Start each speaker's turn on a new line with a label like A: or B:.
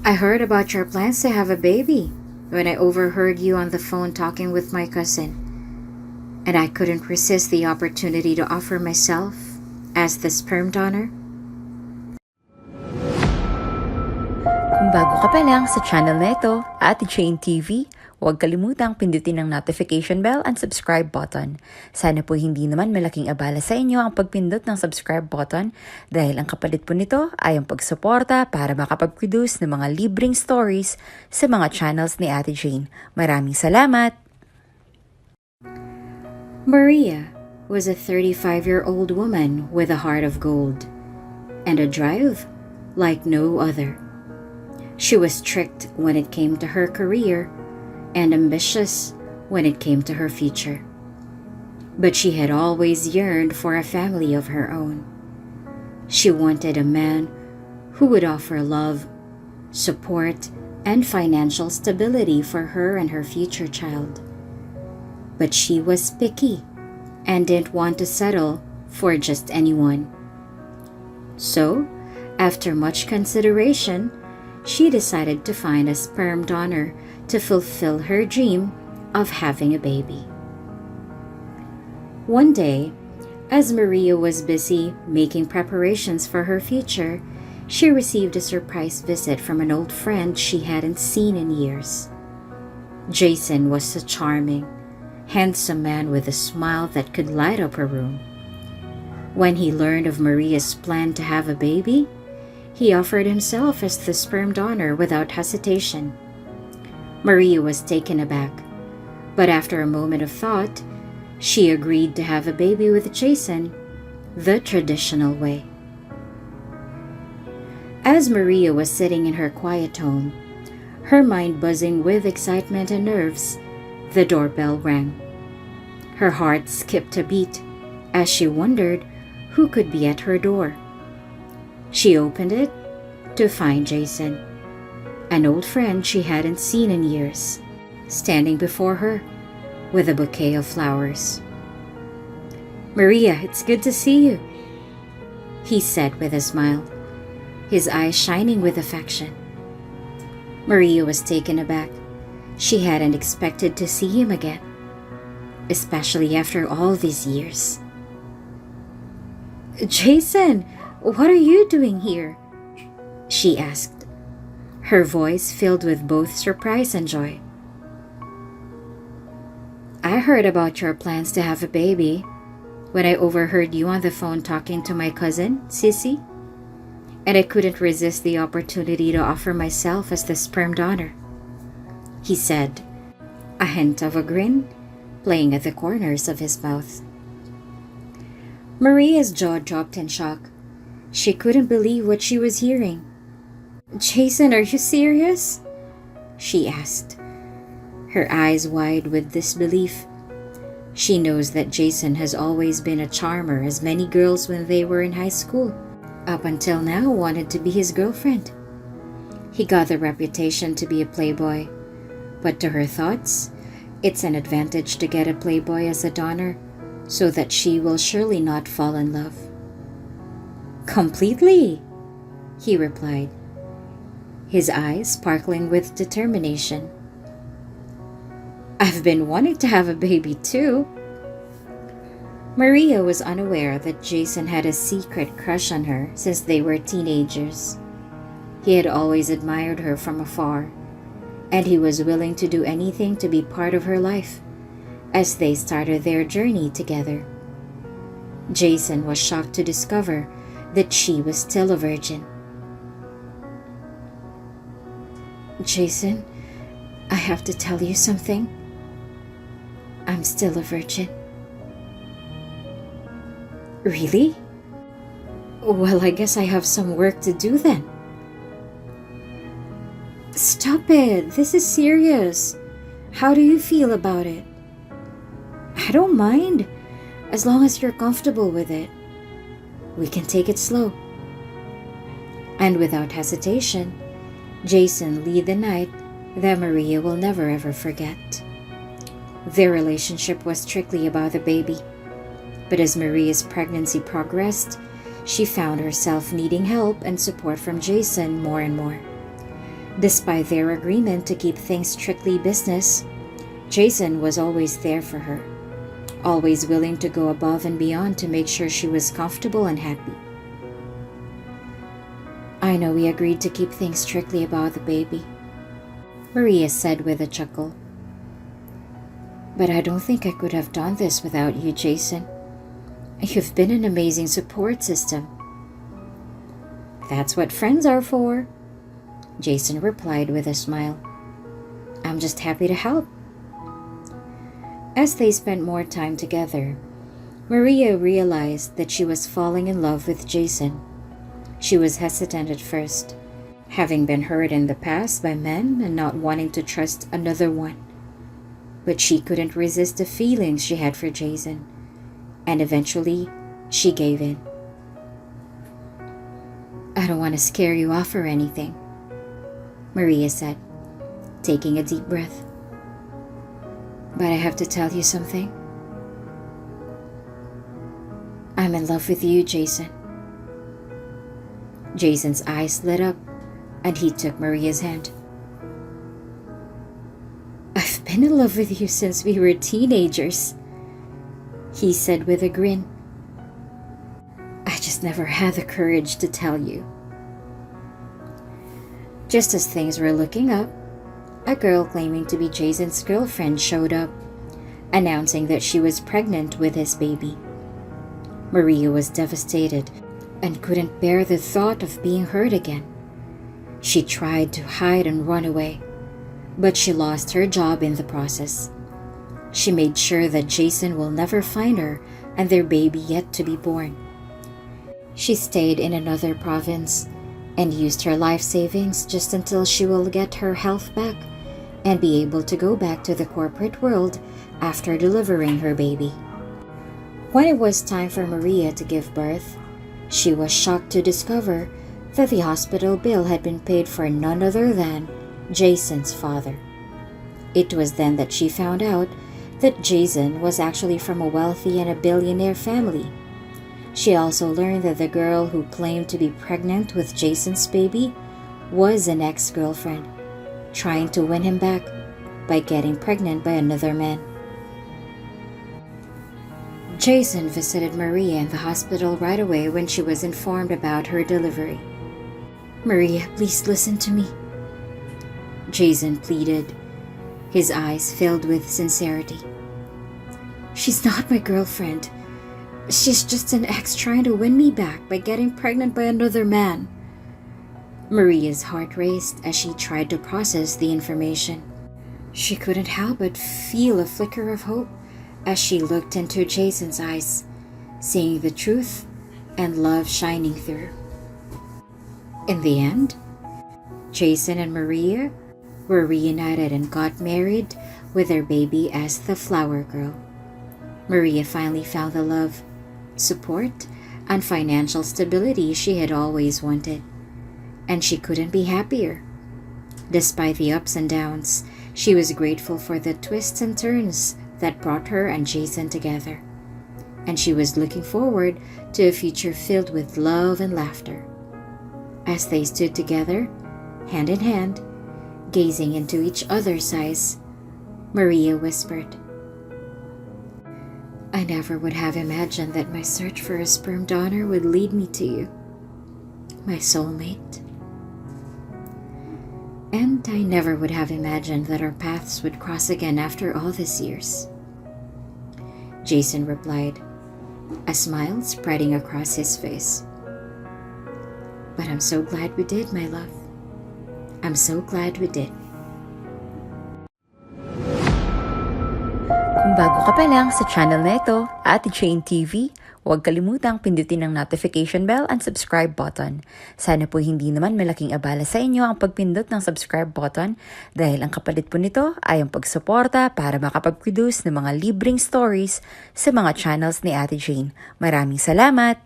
A: I heard about your plans to have a baby when I overheard you on the phone talking with my cousin, and I couldn't resist the opportunity to offer myself as the sperm donor.
B: Kung bago ka pa lang sa channel na ito, Ate Jane TV, huwag kalimutang pindutin ang notification bell and subscribe button. Sana po hindi naman malaking abala sa inyo ang pagpindot ng subscribe button dahil ang kapalit po nito ay ang pagsuporta para makapag-produce ng mga libreng stories sa mga channels ni Ate Jane. Maraming salamat!
A: Maria was a 35-year-old woman with a heart of gold and a drive like no other. She was strict when it came to her career and ambitious when it came to her future. But she had always yearned for a family of her own. She wanted a man who would offer love, support, and financial stability for her and her future child. But she was picky and didn't want to settle for just anyone. So, after much consideration, she decided to find a sperm donor to fulfill her dream of having a baby. One day, as Maria was busy making preparations for her future, she received a surprise visit from an old friend she hadn't seen in years. Jason was a charming, handsome man with a smile that could light up her room. When he learned of Maria's plan to have a baby, he offered himself as the sperm donor without hesitation. Maria was taken aback, but after a moment of thought, she agreed to have a baby with Jason the traditional way. As Maria was sitting in her quiet home, her mind buzzing with excitement and nerves, the doorbell rang. Her heart skipped a beat as she wondered who could be at her door. She opened it to find Jason, an old friend she hadn't seen in years, standing before her with a bouquet of flowers. "Maria, it's good to see you," he said with a smile, his eyes shining with affection. Maria was taken aback. She hadn't expected to see him again, especially after all these years. "Jason, what are you doing here?" she asked, her voice filled with both surprise and joy. "I heard about your plans to have a baby when I overheard you on the phone talking to my cousin, Sissy, and I couldn't resist the opportunity to offer myself as the sperm donor," he said, a hint of a grin playing at the corners of his mouth. Maria's jaw dropped in shock. She couldn't believe what she was hearing. "Jason, are you serious?" she asked, her eyes wide with disbelief. She knows that Jason has always been a charmer, as many girls when they were in high school, up until now, wanted to be his girlfriend. He got the reputation to be a playboy, but to her thoughts, it's an advantage to get a playboy as a donor so that she will surely not fall in love. "Completely," he replied, his eyes sparkling with determination. "I've been wanting to have a baby too." Maria was unaware that Jason had a secret crush on her since they were teenagers. He had always admired her from afar, and he was willing to do anything to be part of her life as they started their journey together. Jason was shocked to discover that she was still a virgin. "Jason, I have to tell you something. I'm still a virgin." "Really? Well, I guess I have some work to do then." "Stop it. This is serious. How do you feel about it?" "I don't mind, as long as you're comfortable with it. We can take it slow." And without hesitation, Jason led the night that Maria will never ever forget. Their relationship was strictly about the baby, but as Maria's pregnancy progressed, she found herself needing help and support from Jason more and more. Despite their agreement to keep things strictly business, Jason was always there for her, always willing to go above and beyond to make sure she was comfortable and happy. "I know we agreed to keep things strictly about the baby," Maria said with a chuckle. "But I don't think I could have done this without you, Jason. You've been an amazing support system." "That's what friends are for," Jason replied with a smile. "I'm just happy to help." As they spent more time together, Maria realized that she was falling in love with Jason. She was hesitant at first, having been hurt in the past by men and not wanting to trust another one. But she couldn't resist the feelings she had for Jason, and eventually she gave in. "I don't want to scare you off or anything," Maria said, taking a deep breath. "But I have to tell you something. I'm in love with you, Jason." Jason's eyes lit up, and he took Maria's hand. "I've been in love with you since we were teenagers," he said with a grin. "I just never had the courage to tell you." Just as things were looking up, a girl claiming to be Jason's girlfriend showed up, announcing that she was pregnant with his baby. Maria was devastated and couldn't bear the thought of being hurt again. She tried to hide and run away, but she lost her job in the process. She made sure that Jason will never find her and their baby yet to be born. She stayed in another province and used her life savings just until she will get her health back and be able to go back to the corporate world after delivering her baby. When it was time for Maria to give birth, she was shocked to discover that the hospital bill had been paid for none other than Jason's father. It was then that she found out that Jason was actually from a wealthy and a billionaire family. She also learned that the girl who claimed to be pregnant with Jason's baby was an ex-girlfriend, trying to win him back by getting pregnant by another man. Jason visited Maria in the hospital right away when she was informed about her delivery. "Maria, please listen to me," Jason pleaded, his eyes filled with sincerity. "She's not my girlfriend. She's just an ex trying to win me back by getting pregnant by another man." Maria's heart raced as she tried to process the information. She couldn't help but feel a flicker of hope as she looked into Jason's eyes, seeing the truth and love shining through. In the end, Jason and Maria were reunited and got married with their baby as the flower girl. Maria finally found the love, support, and financial stability she had always wanted, and she couldn't be happier. Despite the ups and downs, she was grateful for the twists and turns that brought her and Jason together, and she was looking forward to a future filled with love and laughter. As they stood together, hand in hand, gazing into each other's eyes, Maria whispered, "I never would have imagined that my search for a sperm donor would lead me to you, my soulmate. And I never would have imagined that our paths would cross again after all these years." Jason replied, a smile spreading across his face. "But I'm so glad we did, my love. I'm so glad we did."
B: Kung bago ka pa lang sa channel na ito, Ate Jane TV, huwag kalimutang pindutin ang notification bell and subscribe button. Sana po hindi naman malaking abala sa inyo ang pagpindot ng subscribe button dahil ang kapalit po nito ay ang pagsuporta para makapag-produce ng mga libreng stories sa mga channels ni Ate Jane. Maraming salamat!